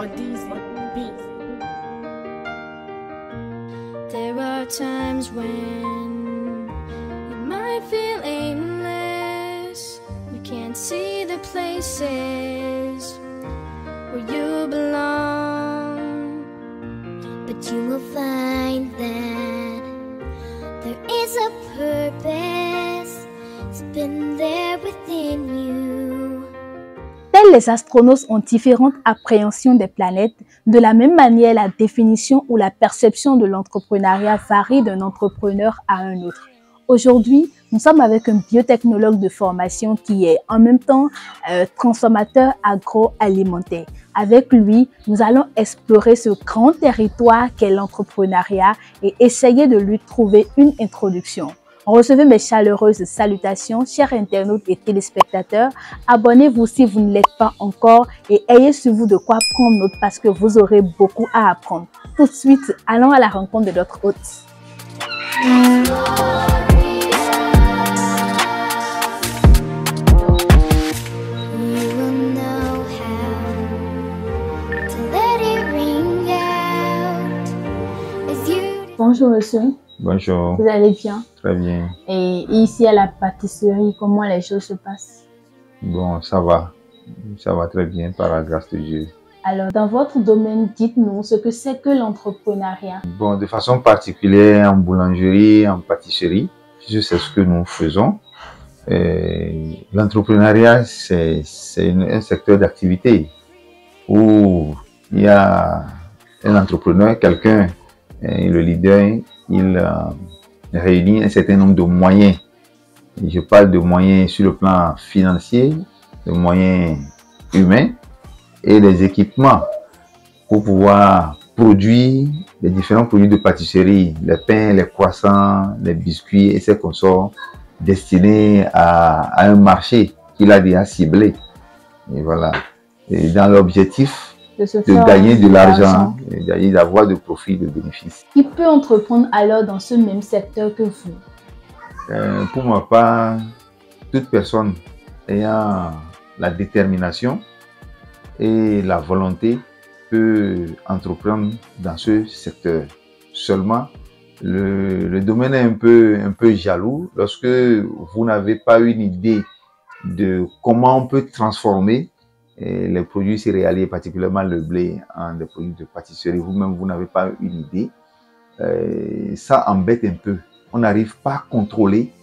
on these beats. There are times when you might feel aimless. You can't see the places where you belong, but you will find that there is a purpose. It's been there within you. Tels les astronautes ont différentes appréhensions des planètes, de la même manière, la définition ou la perception de l'entrepreneuriat varie d'un entrepreneur à un autre. Aujourd'hui, nous sommes avec un biotechnologue de formation qui est en même temps transformateur agroalimentaire. Avec lui, nous allons explorer ce grand territoire qu'est l'entrepreneuriat et essayer de lui trouver une introduction. Recevez mes chaleureuses salutations, chers internautes et téléspectateurs. Abonnez-vous si vous ne l'êtes pas encore et ayez sur vous de quoi prendre note parce que vous aurez beaucoup à apprendre. Tout de suite, allons à la rencontre de notre hôte. Bonjour monsieur. Bonjour. Vous allez bien? Très bien. Et ici à la pâtisserie, comment les choses se passent? Bon, ça va. Ça va très bien par la grâce de Dieu. Alors, dans votre domaine, dites-nous ce que c'est que l'entrepreneuriat. Bon, de façon particulière en boulangerie, en pâtisserie, c'est ce que nous faisons. L'entrepreneuriat, c'est un secteur d'activité où il y a un entrepreneur, quelqu'un, le leader, il réunit un certain nombre de moyens. Je parle de moyens sur le plan financier, de moyens humains et des équipements pour pouvoir produire les différents produits de pâtisserie, les pains, les croissants, les biscuits et ses consorts destinés à un marché qu'il a déjà ciblé. Et voilà. Et dans l'objectif de gagner de l'argent, d'avoir de profit, de bénéfices. Qui peut entreprendre alors dans ce même secteur que vous? Pour ma part, toute personne ayant la détermination et la volonté peut entreprendre dans ce secteur. Seulement, le domaine est un peu jaloux lorsque vous n'avez pas une idée de comment on peut transformer les produits céréaliers, particulièrement le blé, en des produits de pâtisserie. Vous-même, vous n'avez pas une idée. Ça embête un peu. On n'arrive pas à contrôler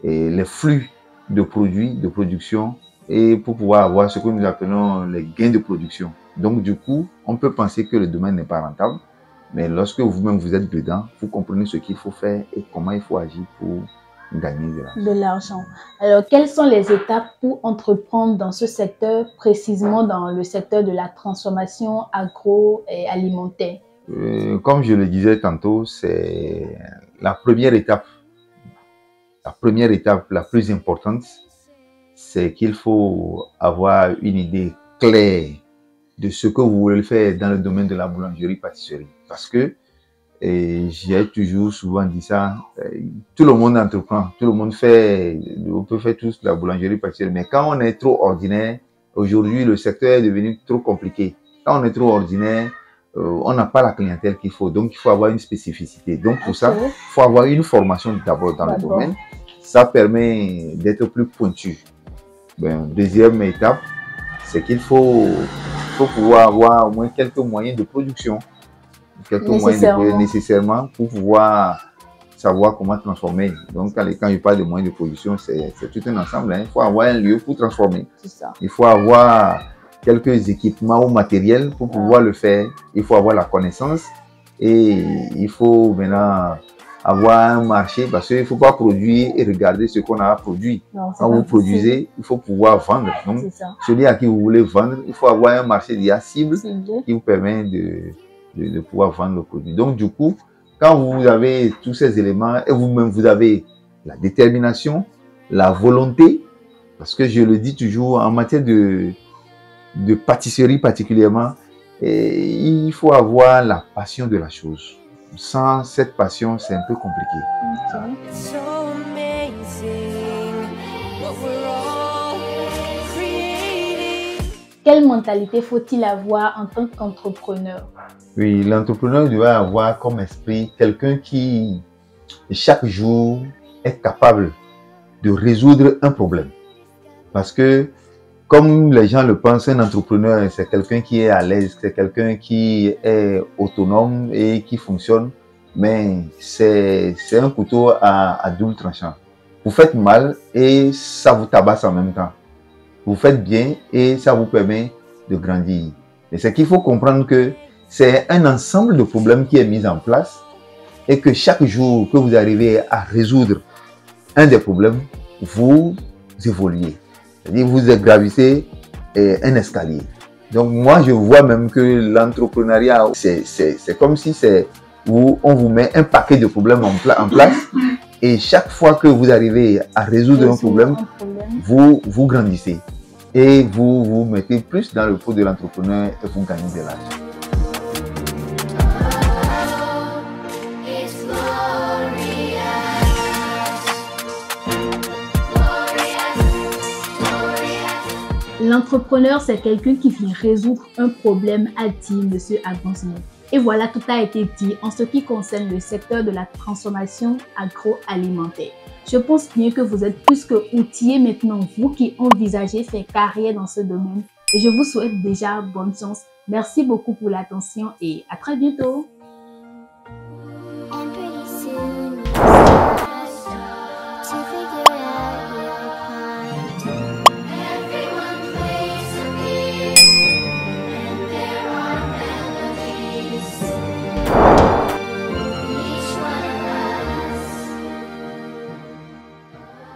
les flux de produits, de production, et pour pouvoir avoir ce que nous appelons les gains de production. Donc, du coup, on peut penser que le domaine n'est pas rentable, mais lorsque vous-même vous êtes dedans, vous comprenez ce qu'il faut faire et comment il faut agir pour gagner de l'argent. Alors, quelles sont les étapes pour entreprendre dans ce secteur, précisément dans le secteur de la transformation agroalimentaire? Comme je le disais tantôt, c'est la première étape. La première étape, la plus importante, c'est qu'il faut avoir une idée claire de ce que vous voulez faire dans le domaine de la boulangerie-pâtisserie. Parce que, et j'ai toujours souvent dit ça, tout le monde entreprend, tout le monde fait, on peut faire tous la boulangerie-pâtisserie, mais quand on est trop ordinaire, aujourd'hui le secteur est devenu trop compliqué. Quand on est trop ordinaire, on n'a pas la clientèle qu'il faut, donc il faut avoir une spécificité. Donc pour ça, il faut avoir une formation d'abord dans le domaine. Ça permet d'être plus pointu. Deuxième étape, c'est qu'il faut pouvoir avoir au moins quelques moyens de production. Quelques moyens nécessairement pour pouvoir savoir comment transformer. Donc, quand je parle de moyens de production, c'est tout un ensemble. Il faut avoir un lieu pour transformer. Il faut avoir quelques équipements ou matériels pour pouvoir le faire. Il faut avoir la connaissance et il faut maintenant avoir un marché parce qu'il ne faut pas produire et regarder ce qu'on a produit. Non, quand vous produisez, il faut pouvoir vendre. Donc, celui à qui vous voulez vendre, il faut avoir un marché déjà cible qui vous permet de pouvoir vendre le produit. Donc, du coup, quand vous avez tous ces éléments et vous-même, vous avez la détermination, la volonté, parce que je le dis toujours, en matière de pâtisserie particulièrement, il faut avoir la passion de la chose. Sans cette passion, c'est un peu compliqué. Quelle mentalité faut-il avoir en tant qu'entrepreneur? Oui, l'entrepreneur doit avoir comme esprit quelqu'un qui, chaque jour, est capable de résoudre un problème. Parce que, comme les gens le pensent, un entrepreneur, c'est quelqu'un qui est à l'aise, c'est quelqu'un qui est autonome et qui fonctionne, mais c'est un couteau à double tranchant. Vous faites mal et ça vous tabasse en même temps. Vous faites bien et ça vous permet de grandir. Et c'est qu'il faut comprendre que c'est un ensemble de problèmes qui est mis en place et que chaque jour que vous arrivez à résoudre un des problèmes, vous évoluez. C'est-à-dire vous gravissez un escalier. Donc moi, je vois même que l'entrepreneuriat, c'est comme si on vous met un paquet de problèmes en place et chaque fois que vous arrivez à résoudre un problème, vous grandissez et vous vous mettez plus dans le pot de l'entrepreneur et vous gagnez de l'argent. L'entrepreneur, c'est quelqu'un qui vient résoudre un problème, a dit M. Agbonzimo. Et voilà, tout a été dit en ce qui concerne le secteur de la transformation agroalimentaire. Je pense bien que vous êtes plus que outillés maintenant, vous qui envisagez faire carrière dans ce domaine. Et je vous souhaite déjà bonne chance. Merci beaucoup pour l'attention et à très bientôt.